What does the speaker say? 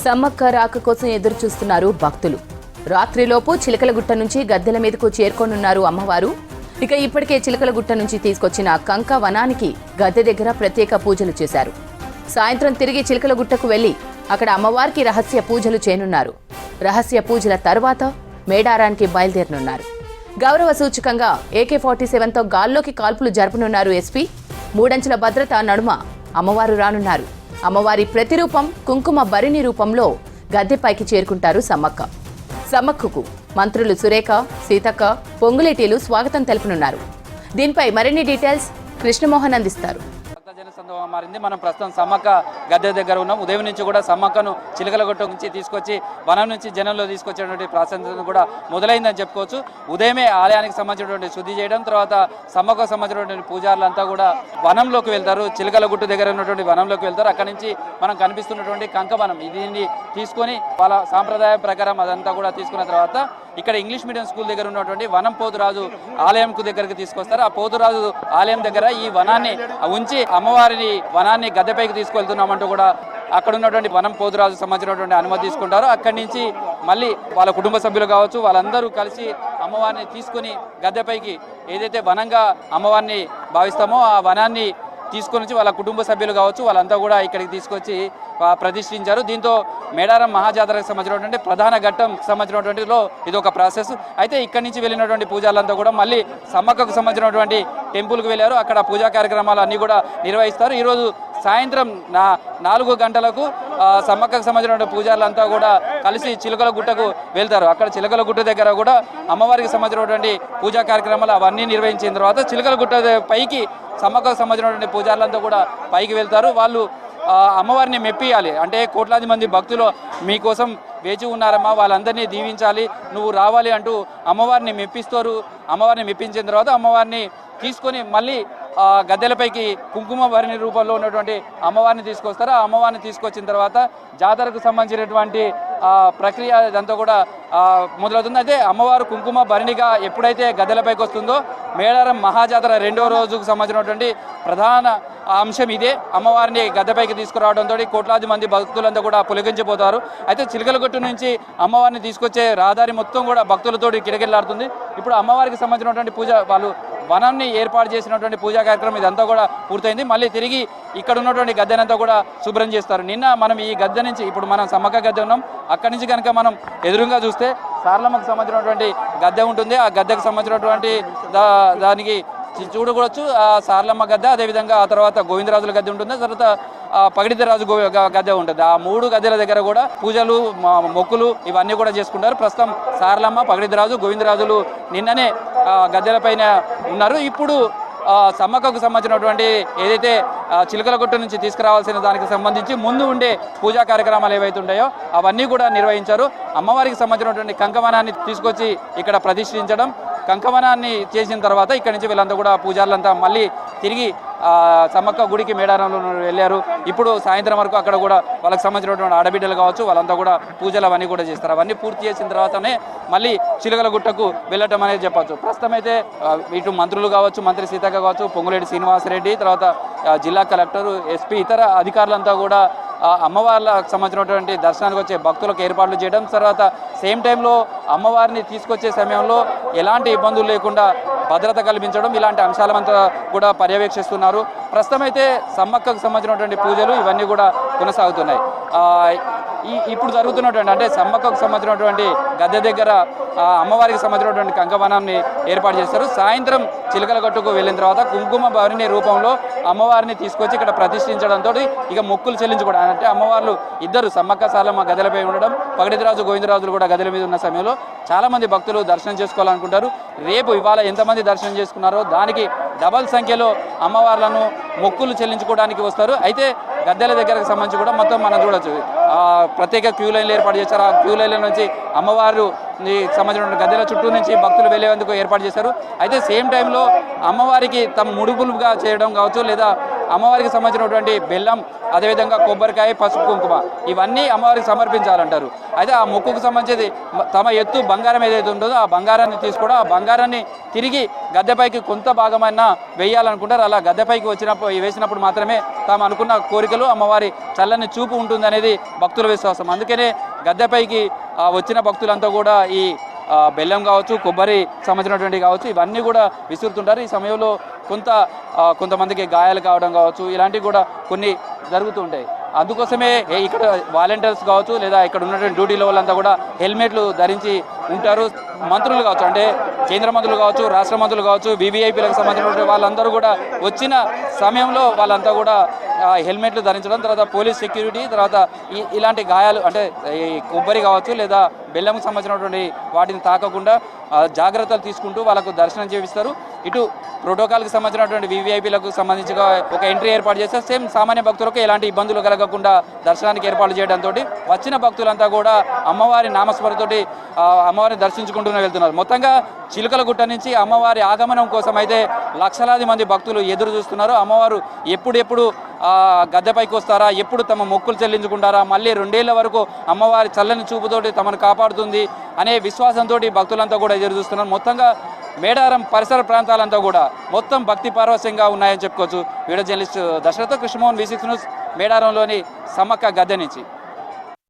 సమ్మక్క రాక కోసం ఎదురు చూస్తున్నారు భక్తులు. రాత్రిలోపు చిలకలగుట్ట నుంచి గద్దెల మీదకు చేరుకోనున్నారు అమ్మవారు. ఇక ఇప్పటికే చిలకలగుట్ట నుంచి తీసుకొచ్చిన కంక వనానికి గద్దె దగ్గర ప్రత్యేక పూజలు చేశారు. సాయంత్రం తిరిగి చిలకలగుట్టకు వెళ్లి అక్కడ అమ్మవారికి రహస్య పూజలు చేయనున్నారు. రహస్య పూజల తర్వాత మేడారానికి బయలుదేరనున్నారు. గౌరవ సూచకంగా AK-47తో గాల్లోకి కాల్పులు జరపనున్నారు ఎస్పీ. మూడంచెల భద్రత నడుమ అమ్మవారు రానున్నారు. అమ్మవారి ప్రతిరూపం కుంకుమ భరిణి రూపంలో గద్దెపైకి చేరుకుంటారు సమ్మక్క. సమ్మక్కకు మంత్రులు సురేఖ, సీతక్క, పొంగులేటీలు స్వాగతం తెలుపనున్నారు. దీనిపై మరిన్ని డీటెయిల్స్ కృష్ణమోహన్ అందిస్తారు. మారింది. మనం ప్రస్తుతం సమ్మక్క గద్దె దగ్గర ఉన్నాం. ఉదయం నుంచి కూడా సమ్మక్కను చిలకలగుట్ట నుంచి తీసుకొచ్చి వనం నుంచి జనంలో తీసుకొచ్చేటువంటి ప్రాసెస్ కూడా మొదలైందని చెప్పుకోవచ్చు. ఉదయమే ఆలయానికి సంబంధించినటువంటి శుద్ధి చేయడం, తర్వాత సమ్మక్కకు సంబంధించినటువంటి పూజారులంతా కూడా వనంలోకి వెళ్తారు. చిలకలగుట్ట దగ్గర ఉన్నటువంటి వనంలోకి వెళ్తారు. అక్కడి నుంచి మనం కనిపిస్తున్నటువంటి కంకవనం దీన్ని తీసుకొని వాళ్ళ సాంప్రదాయం ప్రకారం అదంతా కూడా తీసుకున్న తర్వాత ఇక్కడ ఇంగ్లీష్ మీడియం స్కూల్ దగ్గర ఉన్నటువంటి వనం పోతురాజు ఆలయంకు దగ్గరికి తీసుకొస్తారు. ఆ పోతురాజు ఆలయం దగ్గర ఈ వనాన్ని ఉంచి అమ్మవారిని వనాన్ని గద్దెపైకి తీసుకెళ్తున్నామంటూ కూడా అక్కడ ఉన్నటువంటి వనం పోతురాజు సంబంధించినటువంటి అనుమతి తీసుకుంటారు. అక్కడి నుంచి మళ్ళీ వాళ్ళ కుటుంబ సభ్యులు కావచ్చు వాళ్ళందరూ కలిసి అమ్మవారిని తీసుకుని గద్దెపైకి ఏదైతే వనంగా అమ్మవారిని భావిస్తామో ఆ వనాన్ని తీసుకొని వాళ్ళ కుటుంబ సభ్యులు కావచ్చు వాళ్ళంతా కూడా ఇక్కడికి తీసుకొచ్చి ప్రతిష్ఠించారు. దీంతో మేడారం మహాజాతరకు సంబంధించినటువంటి ప్రధాన ఘట్టం సంబంధించినటువంటిలో ఇది ఒక ప్రాసెస్. అయితే ఇక్కడి నుంచి వెళ్ళినటువంటి పూజలంతా కూడా మళ్ళీ సమ్మక్కకు సంబంధించినటువంటి టెంపుల్కి వెళ్ళారు. అక్కడ పూజా కార్యక్రమాలు అన్నీ కూడా నిర్వహిస్తారు. ఈరోజు సాయంత్రం 4 గంటలకు సమ్మక్కకు సంబంధించినటువంటి పూజారులంతా కూడా కలిసి చిలకలగుట్టకు వెళ్తారు. అక్కడ చిలకలగుట్ట దగ్గర కూడా అమ్మవారికి సంబంధించినటువంటి పూజా కార్యక్రమాలు అవన్నీ నిర్వహించిన తర్వాత చిలకలగుట్ట పైకి సమ్మక్కకు సంబంధించినటువంటి పూజారులంతా కూడా పైకి వెళ్తారు. వాళ్ళు అమ్మవారిని మెప్పియాలి. అంటే కోట్లాది మంది భక్తులు మీకోసం వేచి ఉన్నారమ్మా, వాళ్ళందరినీ దీవించాలి, నువ్వు రావాలి అంటూ అమ్మవారిని మెప్పిస్తారు. అమ్మవారిని మెప్పించిన తర్వాత అమ్మవారిని తీసుకొని మళ్ళీ గద్దెలపైకి కుంకుమ భరిణి రూపంలో ఉన్నటువంటి అమ్మవారిని తీసుకొస్తారు. ఆ అమ్మవారిని తీసుకొచ్చిన తర్వాత జాతరకు సంబంధించినటువంటి ప్రక్రియ ఇదంతా కూడా మొదలవుతుంది. అయితే అమ్మవారు కుంకుమ భరిణిగా ఎప్పుడైతే గద్దెలపైకి వస్తుందో మేడారం మహాజాతర 2వ రోజుకు సంబంధించినటువంటి ప్రధాన అంశం ఇదే. అమ్మవారిని గద్దెపైకి తీసుకురావడంతో కోట్లాది మంది భక్తులంతా కూడా పులకించిపోతారు. అయితే చిలకలగుట్టు నుంచి అమ్మవారిని తీసుకొచ్చే రహదారి మొత్తం కూడా భక్తులతోటి కిటకిటలాడుతుంది. ఇప్పుడు అమ్మవారికి సంబంధించినటువంటి పూజ వాళ్ళు వనాన్ని ఏర్పాటు చేసినటువంటి పూజా కార్యక్రమం ఇదంతా కూడా పూర్తయింది. మళ్ళీ తిరిగి ఇక్కడ ఉన్నటువంటి గద్దెనంతా కూడా శుభ్రం చేస్తారు. నిన్న మనం ఈ గద్దె నుంచి ఇప్పుడు మనం సమ్మక్క గద్దె ఉన్నాం. అక్కడి నుంచి కనుక మనం ఎదురుగా చూస్తే సారలమ్మకు సంబంధించినటువంటి గద్దె ఉంటుంది. ఆ గద్దెకు సంబంధించినటువంటి దానికి చూడకూడచ్చు ఆ సారలమ్మ గద్దె. అదేవిధంగా ఆ తర్వాత గోవిందరాజుల గద్దె ఉంటుంది. తర్వాత పగిడితరాజు గద్దె ఉంటుంది. ఆ 3 గద్దెల దగ్గర కూడా పూజలు మొక్కులు ఇవన్నీ కూడా చేసుకుంటారు. ప్రస్తుతం సారలమ్మ, పగిడితరాజు, గోవిందరాజులు నిన్ననే గద్దెలపైన ఉన్నారు. ఇప్పుడు సమ్మక్కకు సంబంధించినటువంటి ఏదైతే చిలకలగుట్ట నుంచి తీసుకురావాల్సిన దానికి సంబంధించి ముందు ఉండే పూజా కార్యక్రమాలు ఏవైతే ఉంటాయో అవన్నీ కూడా నిర్వహించారు. అమ్మవారికి సంబంధించినటువంటి కంకవనాన్ని తీసుకొచ్చి ఇక్కడ ప్రతిష్ఠించడం, కంకవనాన్ని చేసిన తర్వాత ఇక్కడి నుంచి వీళ్ళంతా కూడా పూజారులంతా మళ్ళీ తిరిగి సమ్మక్క గుడికి మేడారంలో వెళ్ళారు. ఇప్పుడు సాయంత్రం వరకు అక్కడ కూడా వాళ్ళకి సంబంధించినటువంటి ఆడబిడ్డలు కావచ్చు వాళ్ళంతా కూడా పూజలు అవన్నీ కూడా చేస్తారు. అవన్నీ పూర్తి చేసిన తర్వాతనే మళ్ళీ చిలకలగుట్టకు వెళ్ళటం అనేది చెప్పచ్చు. ప్రస్తుతం అయితే ఇటు మంత్రులు కావచ్చు, మంత్రి సీతక్క కావచ్చు, పొంగులేటి శ్రీనివాసరెడ్డి, తర్వాత జిల్లా కలెక్టర్, ఎస్పీ, ఇతర అధికారులంతా కూడా అమ్మవార్లకు సంబంధించినటువంటి దర్శనానికి వచ్చే భక్తులకు ఏర్పాట్లు చేయడం, తర్వాత సేమ్ టైంలో అమ్మవారిని తీసుకొచ్చే సమయంలో ఎలాంటి ఇబ్బందులు లేకుండా భద్రత కల్పించడం ఇలాంటి అంశాలంతా కూడా పర్యవేక్షిస్తున్నారు. ప్రస్తుతం అయితే సమ్మక్కకు సంబంధించినటువంటి పూజలు ఇవన్నీ కూడా కొనసాగుతున్నాయి. ఇప్పుడు జరుగుతున్నటువంటి అంటే సమ్మక్కకు సంబంధించినటువంటి గద్దె దగ్గర అమ్మవారికి సంబంధించినటువంటి కంకవనాన్ని ఏర్పాటు చేస్తారు. సాయంత్రం చిలకలగట్టుకు వెళ్ళిన తర్వాత కుంకుమ భరిణి రూపంలో అమ్మవారిని తీసుకొచ్చి ఇక్కడ ప్రతిష్ఠించడంతో ఇక మొక్కులు చెల్లించుకోవడం అంటే అమ్మవార్లు ఇద్దరు సమ్మక్క సారలమ్మ గద్దెలపై ఉండడం, పగిడితరాజు గోవిందరాజులు కూడా గద్దెల మీద ఉన్న సమయంలో చాలామంది భక్తులు దర్శనం చేసుకోవాలనుకుంటారు. రేపు ఇవాళ ఎంతమంది దర్శనం చేసుకున్నారో దానికి డబల్ సంఖ్యలో అమ్మవార్లను మొక్కులు చెల్లించుకోవడానికి వస్తారు. అయితే గద్దెల దగ్గరకు సంబంధించి కూడా మొత్తం మనం చూడొచ్చు ప్రత్యేక క్యూ లైన్లు ఏర్పాటు చేశారు. ఆ క్యూ లైన్ల నుంచి అమ్మవారు సంబంధించిన గద్దెల చుట్టూ నుంచి భక్తులు వెళ్లేందుకు ఏర్పాటు చేశారు. అయితే సేమ్ టైంలో అమ్మవారికి తమ ముడుపులుగా చేయడం కావచ్చు లేదా అమ్మవారికి సంబంధించినటువంటి బెల్లం, అదేవిధంగా కొబ్బరికాయ, పసుపు, కుంకుమ ఇవన్నీ అమ్మవారికి సమర్పించాలంటారు. అయితే ఆ మొక్కుకు సంబంధించి తమ ఎత్తు బంగారం ఏదైతే ఉంటుందో ఆ బంగారాన్ని తీసుకోవడం, ఆ బంగారాన్ని తిరిగి గద్దెపైకి కొంత భాగమైనా వేయాలనుకుంటారు. అలా గద్దెపైకి వేసినప్పుడు మాత్రమే తాము అనుకున్న కోరికలు, అమ్మవారి చల్లని చూపు ఉంటుందనేది భక్తుల విశ్వాసం. అందుకనే గద్దెపైకి వచ్చిన భక్తులంతా కూడా ఈ బెల్లం కావచ్చు, కొబ్బరి సంబంధించినటువంటి కావచ్చు, ఇవన్నీ కూడా విసురుతుంటారు. ఈ సమయంలో కొంతమందికి గాయాలు కావడం కావచ్చు, ఇలాంటివి కూడా కొన్ని జరుగుతూ ఉంటాయి. అందుకోసమే ఇక్కడ వాలంటీర్స్ కావచ్చు, లేదా ఇక్కడ ఉన్నటువంటి డ్యూటీలో వాళ్ళంతా కూడా హెల్మెట్లు ధరించి ఉంటారు. మంత్రులు కావచ్చు, అంటే కేంద్ర మంత్రులు కావచ్చు, రాష్ట్ర మంత్రులు కావచ్చు, వివిఐపీలకు సంబంధించిన వాళ్ళందరూ కూడా వచ్చిన సమయంలో వాళ్ళంతా కూడా హెల్మెట్లు ధరించడం, తర్వాత పోలీస్ సెక్యూరిటీ, తర్వాత ఇలాంటి గాయాలు అంటే ఈ కొబ్బరి కావచ్చు లేదా బెల్లంకు సంబంధించినటువంటి వాటిని తాకకుండా జాగ్రత్తలు తీసుకుంటూ వాళ్ళకు దర్శనం చేపిస్తారు. ఇటు ప్రోటోకాల్కి సంబంధించినటువంటి వివిఐపీలకు సంబంధించి ఒక ఎంట్రీ ఏర్పాటు చేస్తారు. సేమ్ సామాన్య భక్తులకు ఎలాంటి ఇబ్బందులు కలగకుండా దర్శనానికి ఏర్పాటు చేయడంతో వచ్చిన భక్తులంతా కూడా అమ్మవారి నామస్మరణతోటి అమ్మవారిని దర్శించుకుంటూనే వెళ్తున్నారు. మొత్తంగా చిలుకలగుట్ట నుంచి అమ్మవారి ఆగమనం కోసం అయితే లక్షలాది మంది భక్తులు ఎదురు చూస్తున్నారు. అమ్మవారు ఎప్పుడెప్పుడు గద్దెపైకి వస్తారా, ఎప్పుడు తమ మొక్కులు చెల్లించుకుంటారా, మళ్ళీ 2 ఏళ్ల వరకు అమ్మవారి చల్లని చూపుతోటి తమను కాపాడుతుంది అనే విశ్వాసంతో భక్తులంతా కూడా ఎదురు చూస్తున్నారు. మొత్తంగా మేడారం పరిసర ప్రాంతాలంతా కూడా మొత్తం భక్తి పారవశ్యంగా ఉన్నాయని చెప్పుకోవచ్చు. Video journalist Dasaratha Krishnamohan, V6 news, మేడారంలోని సమ్మక్క గద్దె నుంచి.